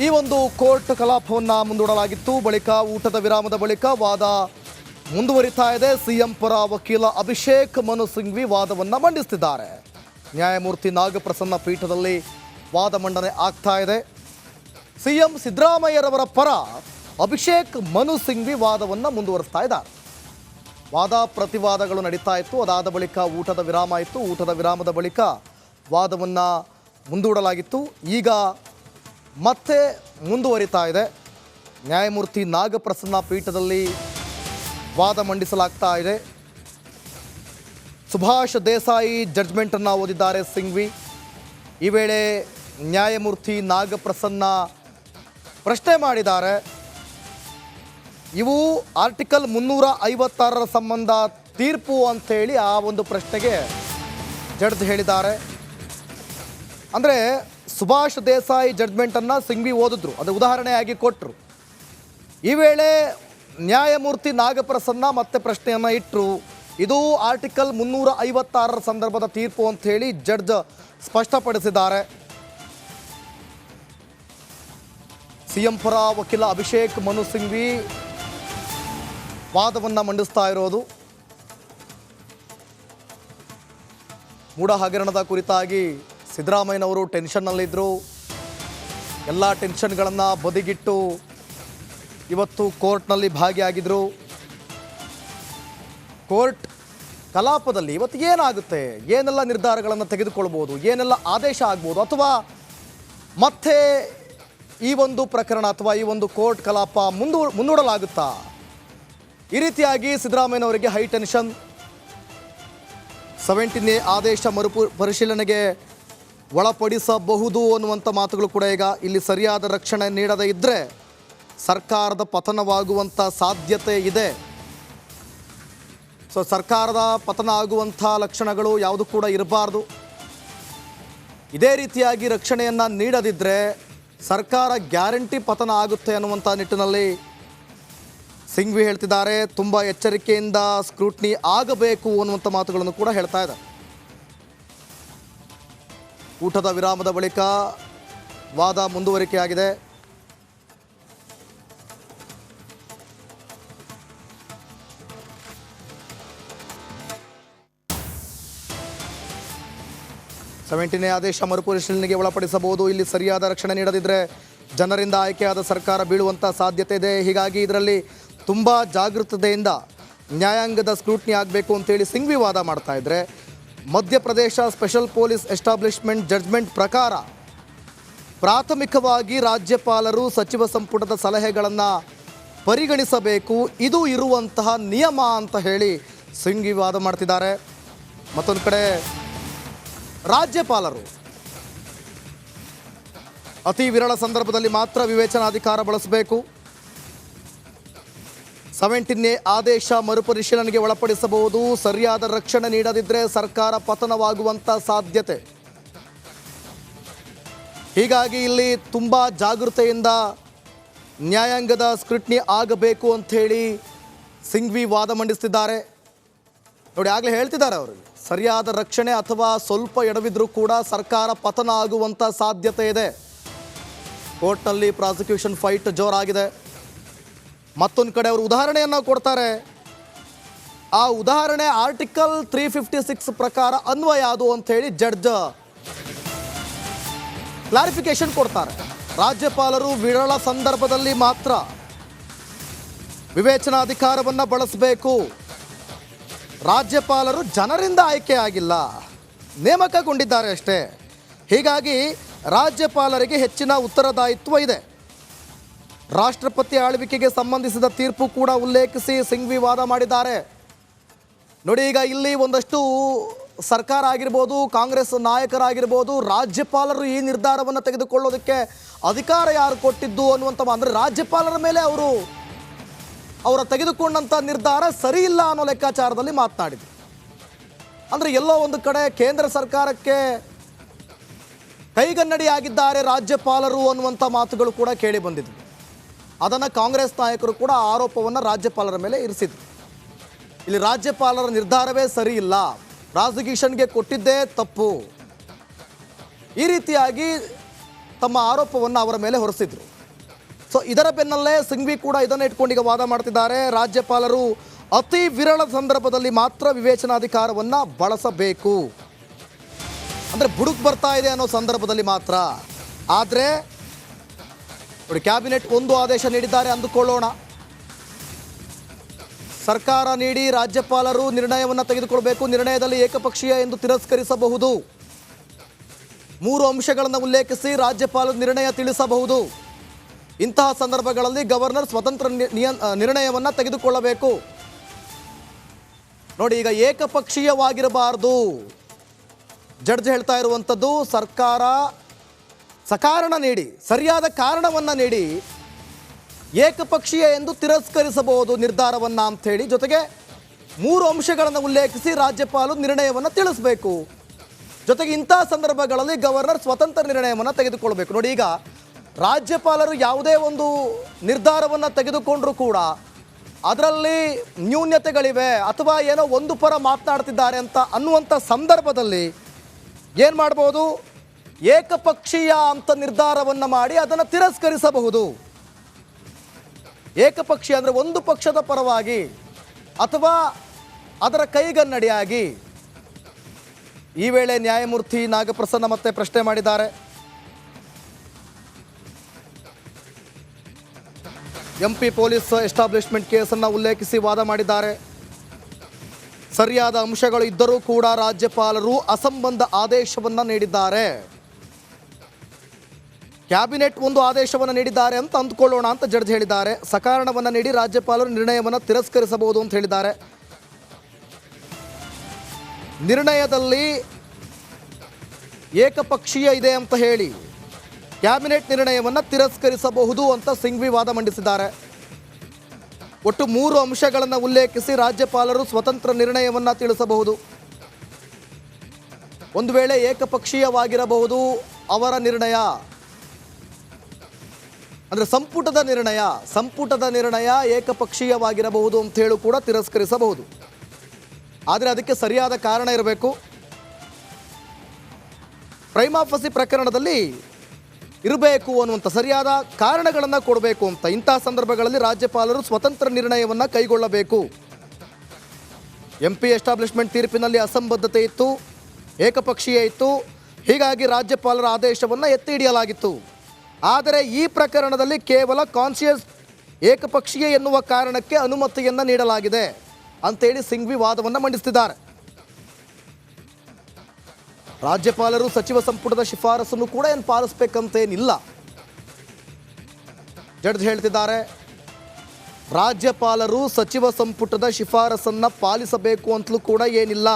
ಈ ಒಂದು ಕೋರ್ಟ್ ಕಲಾಪವನ್ನು ಮುಂದೂಡಲಾಗಿತ್ತು. ಬಳಿಕ ಊಟದ ವಿರಾಮದ ಬಳಿಕ ವಾದ ಮುಂದುವರಿತಾ ಇದೆ. ಸಿಎಂ ಪರ ವಕೀಲ ಅಭಿಷೇಕ್ ಮನು ಸಿಂಘ್ವಿ ವಾದವನ್ನು ಮಂಡಿಸುತ್ತಿದ್ದಾರೆ. ನ್ಯಾಯಮೂರ್ತಿ ನಾಗಪ್ರಸನ್ನ ಪೀಠದಲ್ಲಿ ವಾದ ಮಂಡನೆ ಆಗ್ತಾ ಇದೆ. ಸಿಎಂ ಸಿದ್ದರಾಮಯ್ಯರವರ ಪರ ಅಭಿಷೇಕ್ ಮನು ಸಿಂಘ್ವಿ ವಾದವನ್ನು ಮುಂದುವರಿಸ್ತಾ ಇದ್ದಾರೆ. ವಾದ ಪ್ರತಿವಾದಗಳು ನಡೀತಾ ಇತ್ತು. ಅದಾದ ಬಳಿಕ ಊಟದ ವಿರಾಮ ಇತ್ತು. ಊಟದ ವಿರಾಮದ ಬಳಿಕ ವಾದವನ್ನು ಮುಂದೂಡಲಾಗಿತ್ತು. ಈಗ ಮತ್ತೆ ಮುಂದುವರಿತಾ ಇದೆ. ನ್ಯಾಯಮೂರ್ತಿ ನಾಗಪ್ರಸನ್ನ ಪೀಠದಲ್ಲಿ ವಾದ ಮಂಡಿಸಲಾಗ್ತಾ ಇದೆ. ಸುಭಾಷ್ ದೇಸಾಯಿ ಜಡ್ಜ್ಮೆಂಟನ್ನು ಓದಿದ್ದಾರೆ ಸಿಂಘ್ವಿ. ಈ ವೇಳೆ ನ್ಯಾಯಮೂರ್ತಿ ನಾಗಪ್ರಸನ್ನ ಪ್ರಶ್ನೆ ಮಾಡಿದ್ದಾರೆ. ಇವು ಆರ್ಟಿಕಲ್ 356 ಸಂಬಂಧ ತೀರ್ಪು ಅಂಥೇಳಿ ಆ ಒಂದು ಪ್ರಶ್ನೆಗೆ ಜಡ್ಜ್ ಹೇಳಿದ್ದಾರೆ. ಅಂದರೆ ಸುಭಾಷ್ ದೇಸಾಯಿ ಜಡ್ಜ್ಮೆಂಟನ್ನು ಸಿಂಘ್ವಿ ಓದಿದ್ರು, ಅದು ಉದಾಹರಣೆಯಾಗಿ ಕೊಟ್ಟರು. ಈ ವೇಳೆ ನ್ಯಾಯಮೂರ್ತಿ ನಾಗಪ್ರಸನ್ನ ಮತ್ತೆ ಪ್ರಶ್ನೆಯನ್ನು ಇಟ್ಟರು. ಇದು ಆರ್ಟಿಕಲ್ 356 ಸಂದರ್ಭದ ತೀರ್ಪು ಅಂಥೇಳಿ ಜಡ್ಜ್ ಸ್ಪಷ್ಟಪಡಿಸಿದ್ದಾರೆ. ಸಿಎಂ ಪರ ವಕೀಲ ಅಭಿಷೇಕ್ ಮನು ಸಿಂಘ್ವಿ ವಾದವನ್ನು ಮಂಡಿಸ್ತಾ ಇರೋದು. ಮೂಡ ಹಗರಣದ ಕುರಿತಾಗಿ ಸಿದ್ದರಾಮಯ್ಯನವರು ಟೆನ್ಷನ್ನಲ್ಲಿದ್ದರು. ಎಲ್ಲ ಟೆನ್ಷನ್ಗಳನ್ನು ಬದಿಗಿಟ್ಟು ಇವತ್ತು ಕೋರ್ಟ್ನಲ್ಲಿ ಭಾಗಿಯಾಗಿದ್ದರು. ಕೋರ್ಟ್ ಕಲಾಪದಲ್ಲಿ ಇವತ್ತು ಏನಾಗುತ್ತೆ, ಏನೆಲ್ಲ ನಿರ್ಧಾರಗಳನ್ನು ತೆಗೆದುಕೊಳ್ಬೋದು, ಏನೆಲ್ಲ ಆದೇಶ ಆಗ್ಬೋದು, ಅಥವಾ ಮತ್ತೆ ಈ ಒಂದು ಪ್ರಕರಣ ಅಥವಾ ಈ ಒಂದು ಕೋರ್ಟ್ ಕಲಾಪ ಮುಂದೂಡಲಾಗುತ್ತಾ? ಈ ರೀತಿಯಾಗಿ ಸಿದ್ದರಾಮಯ್ಯನವರಿಗೆ ಹೈ ಟೆನ್ಷನ್. 17ನೇ ಆದೇಶ ಪರಿಶೀಲನೆಗೆ ಒಳಪಡಿಸಬಹುದು ಅನ್ನುವಂಥ ಮಾತುಗಳು ಕೂಡ ಈಗ ಇಲ್ಲಿ ಸರಿಯಾದ ರಕ್ಷಣೆ ನೀಡದೇ ಇದ್ದರೆ ಸರ್ಕಾರದ ಪತನವಾಗುವಂಥ ಸಾಧ್ಯತೆ ಇದೆ. ಸೊ ಸರ್ಕಾರದ ಪತನ ಆಗುವಂಥ ಲಕ್ಷಣಗಳು ಯಾವುದು ಕೂಡ ಇರಬಾರ್ದು. ಇದೇ ರೀತಿಯಾಗಿ ರಕ್ಷಣೆಯನ್ನು ನೀಡದಿದ್ದರೆ ಸರ್ಕಾರ ಗ್ಯಾರಂಟಿ ಪತನ ಆಗುತ್ತೆ ಅನ್ನುವಂಥ ನಿಟ್ಟಿನಲ್ಲಿ ಸಿಂಘ್ವಿ ಹೇಳ್ತಿದ್ದಾರೆ. ತುಂಬ ಎಚ್ಚರಿಕೆಯಿಂದ ಸ್ಕ್ರೂಟ್ನಿ ಆಗಬೇಕು ಅನ್ನುವಂಥ ಮಾತುಗಳನ್ನು ಕೂಡ ಹೇಳ್ತಾ ಇದ್ದಾರೆ. ಊಟದ ವಿರಾಮದ ಬಳಿಕ ವಾದ ಮುಂದುವರಿಕೆಯಾಗಿದೆ. ನೇ ಆದೇಶ ಮರುಪರಿಶೀಲನೆಗೆ ಒಳಪಡಿಸಬಹುದು. ಇಲ್ಲಿ ಸರಿಯಾದ ರಕ್ಷಣೆ ನೀಡದಿದ್ದರೆ ಜನರಿಂದ ಆಯ್ಕೆಯಾದ ಸರ್ಕಾರ ಬೀಳುವಂಥ ಸಾಧ್ಯತೆ ಇದೆ. ಹೀಗಾಗಿ ಇದರಲ್ಲಿ ತುಂಬ ಜಾಗೃತತೆಯಿಂದ ನ್ಯಾಯಾಂಗದ ಸ್ಕ್ರೂಟ್ನಿ ಆಗಬೇಕು ಅಂತೇಳಿ ಸಿಂಘ್ವಿ ವಾದ ಮಾಡ್ತಾ ಇದ್ದರೆ, Madhya Pradesh special police establishment judgement ಪ್ರಕಾರ ಪ್ರಾಥಮಿಕವಾಗಿ ರಾಜ್ಯಪಾಲರು ಸಚಿವ ಸಂಪುಟದ ಸಲಹೆಗಳನ್ನು ಪರಿಗಣಿಸಬೇಕು, ಇದು ಇರುವಂತಹ ನಿಯಮ ಅಂತ ಹೇಳಿ ಸಿಂಘ್ವಿ ವಾದ ಮಾಡ್ತಿದ್ದಾರೆ. ಮತ್ತೊಂದು ಕಡೆ ರಾಜ್ಯಪಾಲರು ಅತಿ ವಿರಳ ಸಂದರ್ಭದಲ್ಲಿ ಮಾತ್ರ ವಿವೇಚನಾಧಿಕಾರ ಬಳಸಬೇಕು. 17ನೇ ಆದೇಶ ಮರುಪರಿಶೀಲನೆಗೆ ಒಳಪಡಿಸಬಹುದು. ಸರಿಯಾದ ರಕ್ಷಣೆ ನೀಡದಿದ್ದರೆ ಸರ್ಕಾರ ಪತನವಾಗುವಂಥ ಸಾಧ್ಯತೆ. ಹೀಗಾಗಿ ಇಲ್ಲಿ ತುಂಬ ಜಾಗೃತೆಯಿಂದ ನ್ಯಾಯಾಂಗದ ಸ್ಕ್ರೂಟ್ನಿ ಆಗಬೇಕು ಅಂಥೇಳಿ ಸಿಂಘ್ವಿ ವಾದ ಮಂಡಿಸ್ತಿದ್ದಾರೆ. ನೋಡಿ, ಆಗಲೇ ಹೇಳ್ತಿದ್ದಾರೆ ಅವರು, ಸರಿಯಾದ ರಕ್ಷಣೆ ಅಥವಾ ಸ್ವಲ್ಪ ಎಡವಿದ್ರೂ ಕೂಡ ಸರ್ಕಾರ ಪತನ ಆಗುವಂಥ ಸಾಧ್ಯತೆ ಇದೆ. ಕೋರ್ಟ್ನಲ್ಲಿ ಪ್ರಾಸಿಕ್ಯೂಷನ್ ಫೈಟ್ ಜೋರಾಗಿದೆ. ಮತ್ತೊಂದು ಕಡೆ ಅವರು ಉದಾಹರಣೆಯನ್ನು ಕೊಡ್ತಾರೆ. ಆ ಉದಾಹರಣೆ ಆರ್ಟಿಕಲ್ 356 ಪ್ರಕಾರ ಅನ್ವಯ ಅದು ಅಂಥೇಳಿ ಜಡ್ಜ್ ಕ್ಲಾರಿಫಿಕೇಶನ್ ಕೊಡ್ತಾರೆ. ರಾಜ್ಯಪಾಲರು ವಿರಳ ಸಂದರ್ಭದಲ್ಲಿ ಮಾತ್ರ ವಿವೇಚನಾಧಿಕಾರವನ್ನು ಬಳಸಬೇಕು. ರಾಜ್ಯಪಾಲರು ಜನರಿಂದ ಆಯ್ಕೆ ಆಗಿಲ್ಲ, ನೇಮಕಗೊಂಡಿದ್ದಾರೆ ಅಷ್ಟೇ. ಹೀಗಾಗಿ ರಾಜ್ಯಪಾಲರಿಗೆ ಹೆಚ್ಚಿನ ಉತ್ತರದಾಯಿತ್ವ ಇದೆ. ರಾಷ್ಟ್ರಪತಿ ಆಳ್ವಿಕೆಗೆ ಸಂಬಂಧಿಸಿದ ತೀರ್ಪು ಕೂಡ ಉಲ್ಲೇಖಿಸಿ ಸಿಂಘ್ವಿ ವಾದ ಮಾಡಿದ್ದಾರೆ. ನೋಡಿ, ಈಗ ಇಲ್ಲಿ ಒಂದಷ್ಟು ಸರ್ಕಾರ ಆಗಿರ್ಬೋದು, ಕಾಂಗ್ರೆಸ್ ನಾಯಕರಾಗಿರ್ಬೋದು, ರಾಜ್ಯಪಾಲರು ಈ ನಿರ್ಧಾರವನ್ನು ತೆಗೆದುಕೊಳ್ಳೋದಕ್ಕೆ ಅಧಿಕಾರ ಯಾರು ಕೊಟ್ಟಿದ್ದು ಅನ್ನುವಂಥ, ಅಂದರೆ ರಾಜ್ಯಪಾಲರ ಮೇಲೆ ಅವರ ತೆಗೆದುಕೊಂಡಂಥ ನಿರ್ಧಾರ ಸರಿ ಇಲ್ಲ ಅನ್ನೋ ಲೆಕ್ಕಾಚಾರದಲ್ಲಿ ಮಾತನಾಡಿದರು. ಅಂದರೆ ಎಲ್ಲೋ ಒಂದು ಕಡೆ ಕೇಂದ್ರ ಸರ್ಕಾರಕ್ಕೆ ಕೈಗನ್ನಡಿಯಾಗಿದ್ದಾರೆ ರಾಜ್ಯಪಾಲರು ಅನ್ನುವಂಥ ಮಾತುಗಳು ಕೂಡ ಕೇಳಿ ಬಂದಿದ್ವು. ಅದನ್ನು ಕಾಂಗ್ರೆಸ್ ನಾಯಕರು ಕೂಡ ಆರೋಪವನ್ನು ರಾಜ್ಯಪಾಲರ ಮೇಲೆ ಇರಿಸಿದರು. ಇಲ್ಲಿ ರಾಜ್ಯಪಾಲರ ನಿರ್ಧಾರವೇ ಸರಿ ಇಲ್ಲ, ಪ್ರಾಸಿಕ್ಯೂಷನ್ಗೆ ಕೊಟ್ಟಿದ್ದೇ ತಪ್ಪು, ಈ ರೀತಿಯಾಗಿ ತಮ್ಮ ಆರೋಪವನ್ನು ಅವರ ಮೇಲೆ ಹೊರಿಸಿದ್ರು. ಸೊ ಇದರ ಬೆನ್ನಲ್ಲೇ ಸಿಂಘ್ವಿ ಕೂಡ ಇದನ್ನು ಇಟ್ಕೊಂಡು ಈಗ ವಾದ ಮಾಡ್ತಿದ್ದಾರೆ. ರಾಜ್ಯಪಾಲರು ಅತಿ ವಿರಳ ಸಂದರ್ಭದಲ್ಲಿ ಮಾತ್ರ ವಿವೇಚನಾಧಿಕಾರವನ್ನು ಬಳಸಬೇಕು, ಅಂದರೆ ಬುಡುಕು ಬರ್ತಾ ಇದೆ ಅನ್ನೋ ಸಂದರ್ಭದಲ್ಲಿ ಮಾತ್ರ. ಆದರೆ ನೋಡಿ, ಕ್ಯಾಬಿನೆಟ್ ಒಂದು ಆದೇಶ ನೀಡಿದ್ದಾರೆ ಅಂದುಕೊಳ್ಳೋಣ. ಸರ್ಕಾರ ನೀಡಿ ರಾಜ್ಯಪಾಲರು ನಿರ್ಣಯವನ್ನು ತೆಗೆದುಕೊಳ್ಬೇಕು. ನಿರ್ಣಯದಲ್ಲಿ ಏಕಪಕ್ಷೀಯ ಎಂದು ತಿರಸ್ಕರಿಸಬಹುದು. 3 ಅಂಶಗಳನ್ನು ಉಲ್ಲೇಖಿಸಿ ರಾಜ್ಯಪಾಲರು ನಿರ್ಣಯ ತಿಳಿಸಬಹುದು. ಇಂತಹ ಸಂದರ್ಭಗಳಲ್ಲಿ ಗವರ್ನರ್ ಸ್ವತಂತ್ರ ನಿರ್ಣಯವನ್ನು ತೆಗೆದುಕೊಳ್ಳಬೇಕು. ನೋಡಿ, ಈಗ ಏಕಪಕ್ಷೀಯವಾಗಿರಬಾರ್ದು. ಜಡ್ಜ್ ಹೇಳ್ತಾ ಇರುವಂಥದ್ದು, ಸರ್ಕಾರ ಸಕಾರಣ ನೀಡಿ, ಸರಿಯಾದ ಕಾರಣವನ್ನು ನೀಡಿ ಏಕಪಕ್ಷೀಯ ಎಂದು ತಿರಸ್ಕರಿಸಬಹುದು ನಿರ್ಧಾರವನ್ನು ಅಂಥೇಳಿ, ಜೊತೆಗೆ 3 ಅಂಶಗಳನ್ನು ಉಲ್ಲೇಖಿಸಿ ರಾಜ್ಯಪಾಲರು ನಿರ್ಣಯವನ್ನು ತಿಳಿಸಬೇಕು. ಜೊತೆಗೆ ಇಂತಹ ಸಂದರ್ಭಗಳಲ್ಲಿ ಗವರ್ನರ್ ಸ್ವತಂತ್ರ ನಿರ್ಣಯವನ್ನು ತೆಗೆದುಕೊಳ್ಬೇಕು. ನೋಡಿ, ಈಗ ರಾಜ್ಯಪಾಲರು ಯಾವುದೇ ಒಂದು ನಿರ್ಧಾರವನ್ನು ತೆಗೆದುಕೊಂಡರೂ ಕೂಡ ಅದರಲ್ಲಿ ನ್ಯೂನ್ಯತೆಗಳಿವೆ ಅಥವಾ ಏನೋ ಒಂದು ಪರ ಮಾತನಾಡ್ತಿದ್ದಾರೆ ಅಂತ ಅನ್ನುವಂಥ ಸಂದರ್ಭದಲ್ಲಿ ಏನು ಮಾಡ್ಬೋದು, ಏಕಪಕ್ಷೀಯ ಅಂತ ನಿರ್ಧಾರವನ್ನು ಮಾಡಿ ಅದನ್ನು ತಿರಸ್ಕರಿಸಬಹುದು. ಏಕಪಕ್ಷೀಯ ಅಂದರೆ ಒಂದು ಪಕ್ಷದ ಪರವಾಗಿ ಅಥವಾ ಅದರ ಕೈಗನ್ನಡಿಯಾಗಿ. ಈ ವೇಳೆ ನ್ಯಾಯಮೂರ್ತಿ ನಾಗಪ್ರಸನ್ನ ಮತ್ತೆ ಪ್ರಶ್ನೆ ಮಾಡಿದ್ದಾರೆ. ಎಂಪಿ ಪೊಲೀಸ್ ಎಸ್ಟಾಬ್ಲಿಷ್ಮೆಂಟ್ ಕೇಸನ್ನು ಉಲ್ಲೇಖಿಸಿ ವಾದ ಮಾಡಿದ್ದಾರೆ. ಸರಿಯಾದ ಅಂಶಗಳು ಇದ್ದರೂ ಕೂಡ ರಾಜ್ಯಪಾಲರು ಅಸಂಬದ್ಧ ಆದೇಶವನ್ನು ನೀಡಿದ್ದಾರೆ. ಕ್ಯಾಬಿನೆಟ್ ಒಂದು ಆದೇಶವನ್ನು ನೀಡಿದ್ದಾರೆ ಅಂತ ಅಂದ್ಕೊಳ್ಳೋಣ ಅಂತ ಜಡ್ಜ್ ಹೇಳಿದ್ದಾರೆ. ಸಕಾರಣವನ್ನು ನೀಡಿ ರಾಜ್ಯಪಾಲರು ನಿರ್ಣಯವನ್ನು ತಿರಸ್ಕರಿಸಬಹುದು ಅಂತ ಹೇಳಿದ್ದಾರೆ. ನಿರ್ಣಯದಲ್ಲಿ ಏಕಪಕ್ಷೀಯ ಇದೆ ಅಂತ ಹೇಳಿ ಕ್ಯಾಬಿನೆಟ್ ನಿರ್ಣಯವನ್ನು ತಿರಸ್ಕರಿಸಬಹುದು ಅಂತ ಸಿಂಘ್ವಿ ವಾದ ಮಂಡಿಸಿದ್ದಾರೆ. ಒಟ್ಟು 3 ಅಂಶಗಳನ್ನು ಉಲ್ಲೇಖಿಸಿ ರಾಜ್ಯಪಾಲರು ಸ್ವತಂತ್ರ ನಿರ್ಣಯವನ್ನು ತಿಳಿಸಬಹುದು. ಒಂದು ವೇಳೆ ಏಕಪಕ್ಷೀಯವಾಗಿರಬಹುದು ಅವರ ನಿರ್ಣಯ, ಅಂದರೆ ಸಂಪುಟದ ನಿರ್ಣಯ ಏಕಪಕ್ಷೀಯವಾಗಿರಬಹುದು ಅಂತ ಹೇಳಿ ಕೂಡ ತಿರಸ್ಕರಿಸಬಹುದು. ಆದರೆ ಅದಕ್ಕೆ ಸರಿಯಾದ ಕಾರಣ ಇರಬೇಕು. ಪ್ರೈಮಾ ಫಸಿ ಪ್ರಕರಣದಲ್ಲಿ ಇರಬೇಕು ಅನ್ನುವಂಥ ಸರಿಯಾದ ಕಾರಣಗಳನ್ನು ಕೊಡಬೇಕು ಅಂತ. ಇಂತಹ ಸಂದರ್ಭಗಳಲ್ಲಿ ರಾಜ್ಯಪಾಲರು ಸ್ವತಂತ್ರ ನಿರ್ಣಯವನ್ನು ಕೈಗೊಳ್ಳಬೇಕು. ಎಂಪಿ ಎಸ್ಟಾಬ್ಲಿಷ್ಮೆಂಟ್ ತೀರ್ಪಿನಲ್ಲಿ ಅಸಂಬದ್ಧತೆ ಇತ್ತು, ಏಕಪಕ್ಷೀಯ ಇತ್ತು, ಹೀಗಾಗಿ ರಾಜ್ಯಪಾಲರ ಆದೇಶವನ್ನು ಎತ್ತಿ ಹಿಡಿಯಲಾಗಿತ್ತು. ಆದರೆ ಈ ಪ್ರಕರಣದಲ್ಲಿ ಕೇವಲ ಕಾನ್ಶಿಯಸ್ ಏಕಪಕ್ಷೀಯ ಎನ್ನುವ ಕಾರಣಕ್ಕೆ ಅನುಮತಿಯನ್ನು ನೀಡಲಾಗಿದೆ ಅಂತೇಳಿ ಸಿಂಘ್ವಿ ವಾದವನ್ನು ಮಂಡಿಸ್ತಿದ್ದಾರೆ. ರಾಜ್ಯಪಾಲರು ಸಚಿವ ಸಂಪುಟದ ಶಿಫಾರಸನ್ನು ಕೂಡ ಏನು ಪಾಲಿಸಬೇಕಂತೇನಿಲ್ಲ. ಜಡ್ಜ್ ಹೇಳ್ತಿದ್ದಾರೆ, ರಾಜ್ಯಪಾಲರು ಸಚಿವ ಸಂಪುಟದ ಶಿಫಾರಸನ್ನು ಪಾಲಿಸಬೇಕು ಅಂತಲೂ ಕೂಡ ಏನಿಲ್ಲ.